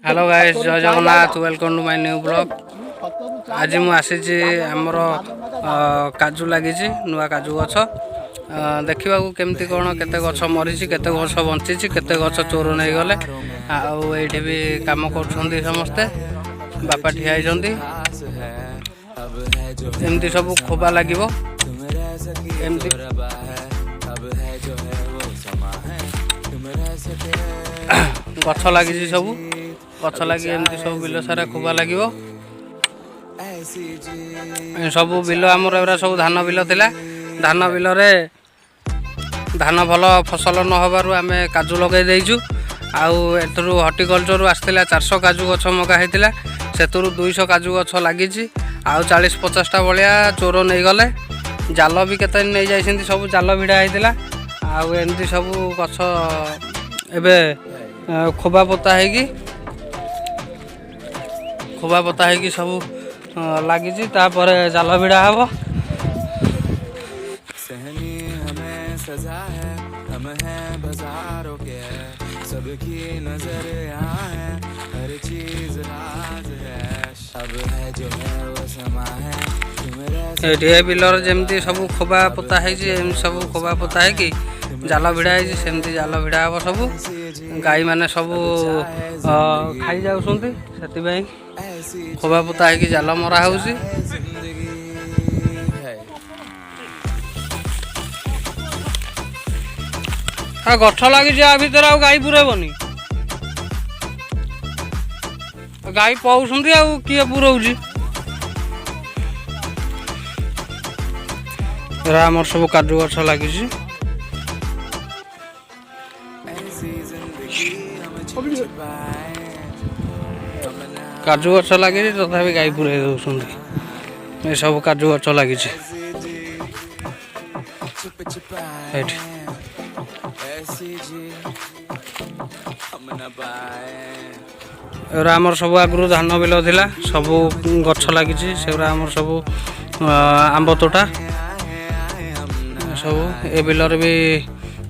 Hello guys, जय Jagannath, welcome to my new blog. आज मु आसी आमर काजू लगी नुआ काजू गछ देखा केमती कौन केते गछ मरी केते गछ बंची केते गछ चोर नहीं गले। आठी भी कम कर समस्ते बापा ठिया एमती सब खोबा लगे गछ लगी सब गछ लगी एमती सब बिल सारा खोबा लगे सब बिल आमर एरा सब धान बिल थिला। धान बिल रे धान भल फसल न होबारु आमे काजू लगे देइछु। आउ एथरु हॉर्टिकल्चर आसथिला 400 काजू गछ मगा हेतिला, सेतुरु 200 काजू गछ लागिछि। आउ 40-50 टा बलिया चोर नहीं गले। जाल भी केते नहीं जाइसेंती, सब जाल भिड़ा हेतिला। आउ एमती सब गछ एबे खोबा पोता है सब लगी जाल भिड़ा हम। सबकी नजर यहाँ है, हर चीज राज है, अब है जो है वो समा है। बिलर जमती सब खोबा पोता है सब खोबा पोता है कि जाल भिड़ा है सेमती जाल भिड़ा हम। सब गाई माने सब खाई जाउछंती, सेति खोबा पोता है कि जाल मरा होउसी। गछ लगी भर आ गाई पुरेबनी, गाई पौंट किए पुरौची। आमर सब काजू गछ लगी काजू गछ लगी तथापि गाई पुराई दौरान सब काजू गछ लगी आमर सब आगु धान बिल थिला, सब गछ लगी आमर सब आंब तोटा सब ए बिलर भी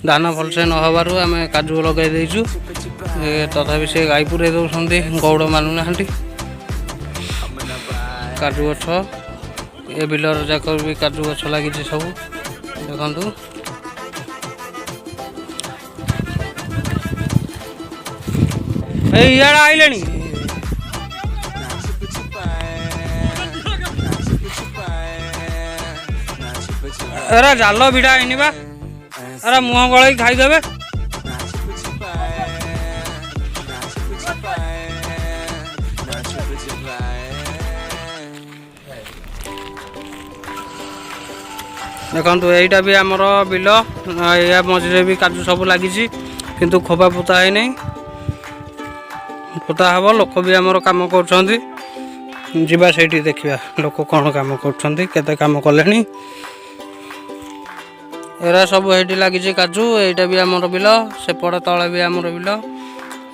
धान भलसे न होबारु आमे काजू लगे देइछु। तथापि से गाई पुराई दौरान गौड़ मानुना काजू गछ ए बिलर जाक भी काजू गछ लगी सब देखु। इयाड़ा आइले एरा जाल भिड़ा है बा, एरा मुह गल खाईदे। देखु यहीटा भी आमर बिल, या मझे भी काजू सब लगी किंतु खोबा पोता है नहीं, पोता हम। लोक भी आमर काम कर जीवा से देखा लोक कौन काम करते काम कले। एरा सब ये लगी काजू, यहीटा भी आमर बिल, सेपट तले भी आमर बिल।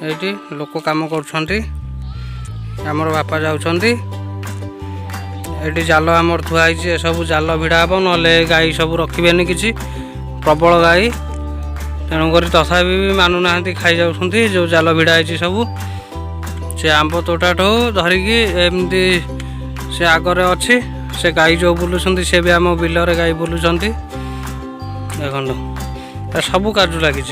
ये लोक काम करमर बापा जाऊँगी। ये जाल आमर थुआई सब जाल भिड़ा हम, ना गाई सब रखे कि प्रबल गाई, तेणुक तथापि भी मानुना खाई जाऊँच जो जाल भिड़ा है सब। से आंब तोटा ठू धरिकी एमती से आगरे अच्छी से गाई जो बुलूं से भी आम बिलरे गाई बुलूं देखो सब काजू लगी।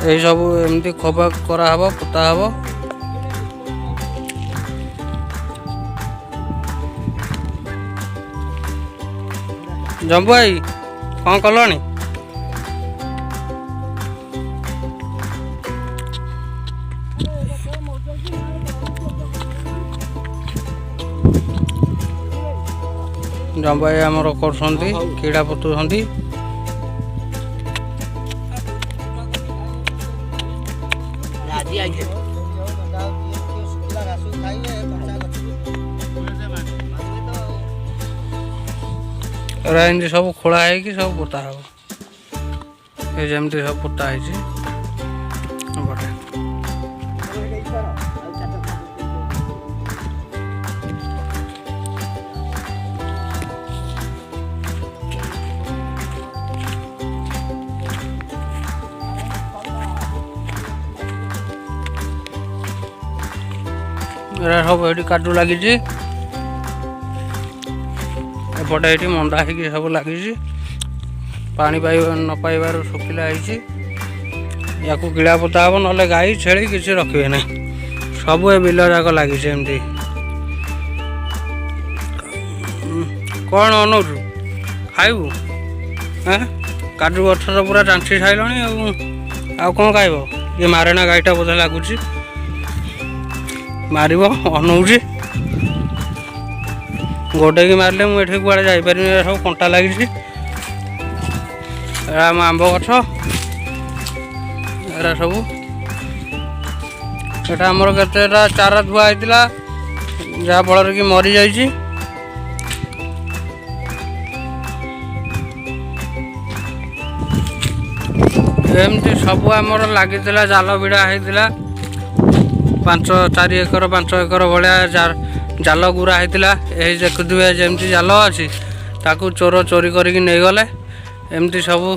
यही सब एमती खोबा कराहब पोता हब। जम्बू भाई कौन कलनी? जम्बाई आमर कर कीड़ा पोतुंट सब खोला है कि सब पोता हम। ये जमती सब पोता है ଏରା ସବୁ ଏଠି କାଜୁ ଲାଗିଛି। ଏପଟେ ଏଠି ମଣ୍ଡା ହେଇକି ସବୁ ଲାଗିଛି। ପାଣି ନ ପାଇବାରୁ ଶୁଖିଲା ହେଇଛି। ୟାକୁ କିଳା ପୋତା ହବ, ନହେଲେ ଗାଈ ଛେଳି କିଛି ରଖିବେ ନାହିଁ। ସବୁ ଏ ବିଲ ଯାକ ଲାଗିଛି ଏମିତି। କ'ଣ ଅନଉଛୁ ଖାଇବୁ? କାଜୁ ଗଛ ତ ପୁରା ଚାଞ୍ଚି ସାଇଲଣି ଆଉ କ'ଣ ଖାଇବ? ଇଏ ମାରେଣା ଗାଈଟା ବୋଧେ ଲାଗୁଛି, ମାରିବ ଅନଉଛି। ଗୋଡ଼େଇକି ମାରିଲେ ମୁଁ ଏଠି କୁଆଡ଼େ ଯାଇପାରିବି। ଏରା ସବୁ କଣ୍ଟା ଲାଗିଛି। ଏରା ଆମ ଆମ୍ବ ଗଛ। ଏରା ସବୁ ଏଟା ଆମର କେତେଟା ଚାରା ଧୁଆ ହେଇଥିଲା, ଯାହାଫଳରେ କି ମରିଯାଇଛି। ଏମିତି ସବୁ ଆମର ଲାଗିଥିଲା। ଜାଲ ଭିଡ଼ା ହେଇଥିଲା 4 ଏକର 5 ଏକର ଭଳିଆ ଜାଲ ଗୁରା ହେଇଥିଲା। ଏହି ଦେଖୁଥିବେ ଯେମିତି ଜାଲ ଅଛି, ତାକୁ ଚୋର ଚୋରି କରିକି ନେଇଗଲେ। ଏମିତି ସବୁ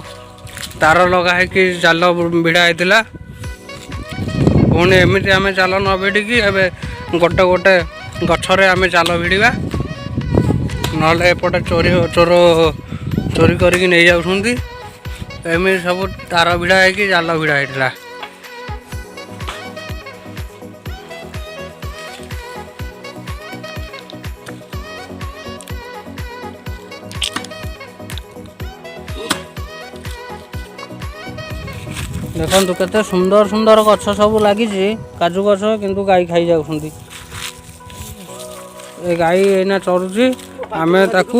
ତାର ଲଗା ହେଇକି ଜାଲ ଭିଡ଼ା ହେଇଥିଲା। ପୁଣି ଏମିତି ଆମେ ଜାଲ ନ ଭିଡ଼ିକି ଏବେ ଗୋଟେ ଗୋଟେ ଗଛରେ ଆମେ ଜାଲ ଭିଡ଼ିବା, ନହେଲେ ଏପଟେ ଚୋର ଚୋରି କରିକି ନେଇଯାଉଛନ୍ତି। ଏମିତି ସବୁ ତାର ଭିଡ଼ା ହେଇକି ଜାଲ ଭିଡ଼ା ହେଇଥିଲା। ଦେଖନ୍ତୁ କେତେ ସୁନ୍ଦର ସୁନ୍ଦର ଗଛ ସବୁ ଲାଗିଛି, କାଜୁ ଗଛ, କିନ୍ତୁ ଗାଈ ଖାଇ ଯାଉଛନ୍ତି। ଏ ଗାଈ ଏଇନା ଚରୁଛି। ଆମେ ତାକୁ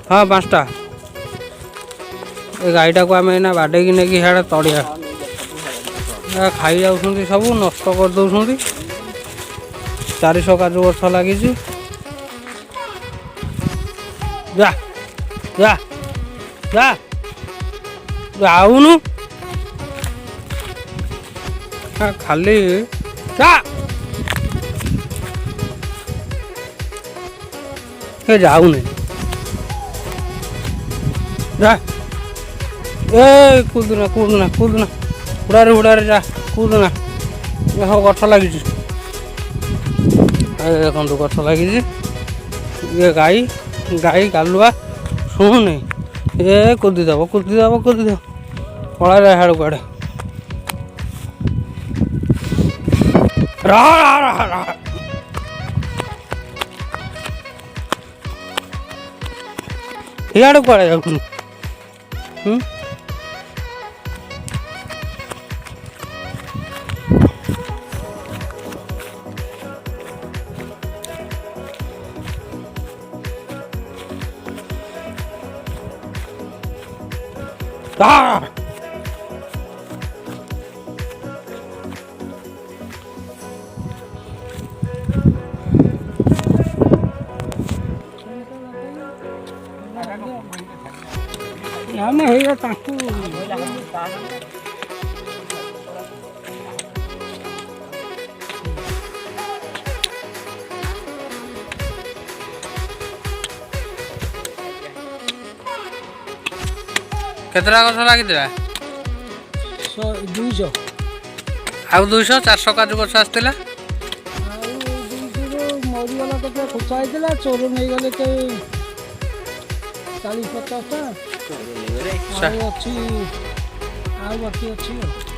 ହଁ 5ଟା। ଏ ଗାଈଟାକୁ ଆମେ ଏଇନା ବାଡ଼େଇକି ନେଇକି ସିଆଡ଼େ ତଡ଼ିଆ। ଖାଇ ଯାଉଛନ୍ତି, ସବୁ ନଷ୍ଟ କରିଦେଉଛନ୍ତି। 400 କାଜୁ ଗଛ ଲାଗିଛି। ଯା ଯା ଯା ଯାଉନୁ, ଖାଲି ଯା। ଯାଉନି, ଯା। କୁଦୁନା ହୁଡ଼ାରେ ଯା, କୁଦୁନା। ସବୁ ଗଛ ଲାଗିଛି। ଦେଖନ୍ତୁ ଗଛ ଲାଗିଛି। ଇଏ ଗାଈ ଗାଲୁଆ ଶୁଣୁନି। କୁଦିଦବ ପଳାଇଲା ହାଡ଼ୁ କୁଆଡ଼େ। ଇଆଡ଼େ କୁଆଡ଼େ ଯାଉଛୁ? ଆମେ ହେଇଗଲା ତାଙ୍କୁ କେତେଟା ଗଛ ଲାଗିଥିଲା? 200। ଆଉ 200 400 କାଜୁ ଗଛ ଆସିଥିଲା। ଆଉ 200 ମରିଗଲା, କେତେ ଖୋଚା ହେଇଥିଲା, ଚୋର ନେଇଗଲେ 40-50ଟା। ଆଉ ଅଛି, ଆଉ ବାକି ଅଛି।